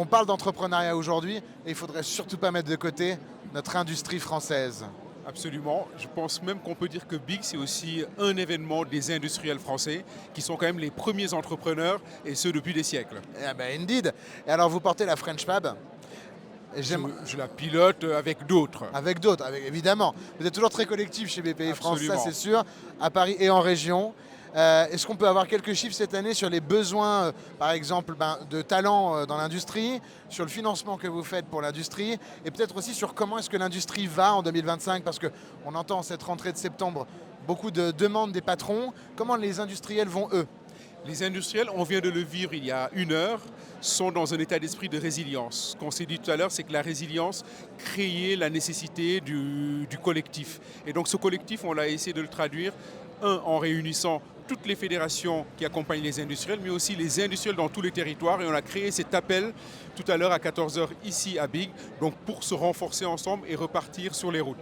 On parle d'entrepreneuriat aujourd'hui et il ne faudrait surtout pas mettre de côté notre industrie française. Absolument. Je pense même qu'on peut dire que Big, c'est aussi un événement des industriels français qui sont quand même les premiers entrepreneurs et ce depuis des siècles. Eh ben, indeed. Et alors vous portez la French Fab. Et Je, je la pilote avec d'autres. avec d'autres, évidemment. Vous êtes toujours très collectif chez BPI France, ça Absolument. c'est sûr, à Paris et en région. Est-ce qu'on peut avoir quelques chiffres cette année sur les besoins, par exemple, de talents dans l'industrie, sur le financement que vous faites pour l'industrie, et peut-être aussi sur comment est-ce que l'industrie va en 2025, parce qu'on entend en cette rentrée de septembre beaucoup de demandes des patrons. Comment les industriels vont, eux? Les industriels, on vient de le vivre il y a une heure, sont dans un état d'esprit de résilience. Ce qu'on s'est dit tout à l'heure, c'est que la résilience créait la nécessité du collectif. Et donc ce collectif, on a essayé de le traduire, en réunissant toutes les fédérations qui accompagnent les industriels, mais aussi les industriels dans tous les territoires. Et on a créé cet appel tout à l'heure à 14 h ici à Big, donc pour se renforcer ensemble et repartir sur les routes.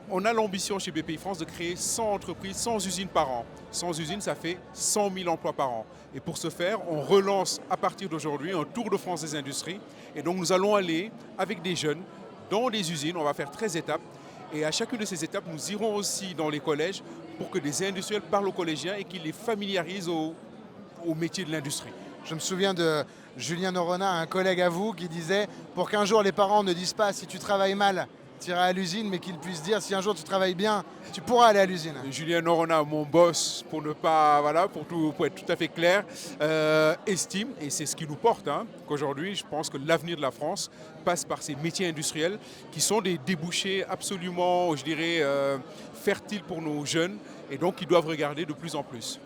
On a l'ambition chez BPI France de créer 100 entreprises, 100 usines par an. 100 usines, ça fait 100 000 emplois par an. Et pour ce faire, on relance à partir d'aujourd'hui un tour de France des industries. Et donc nous allons aller avec des jeunes dans les usines, on va faire 13 étapes. Et à chacune de ces étapes, nous irons aussi dans les collèges pour que des industriels parlent aux collégiens et qu'ils les familiarisent au métier de l'industrie. Je me souviens de Julien Norona, un collègue à vous, qui disait « Pour qu'un jour les parents ne disent pas si tu travailles mal, tu iras à l'usine, mais qu'ils puissent dire si un jour tu travailles bien, tu pourras aller à l'usine. » Julien Norona, mon boss, pour ne pas, voilà, pour être tout à fait clair, estime, et c'est ce qui nous porte, qu'aujourd'hui, je pense que l'avenir de la France passe par ces métiers industriels qui sont des débouchés absolument, je dirais, fertiles pour nos jeunes et donc qui doivent regarder de plus en plus.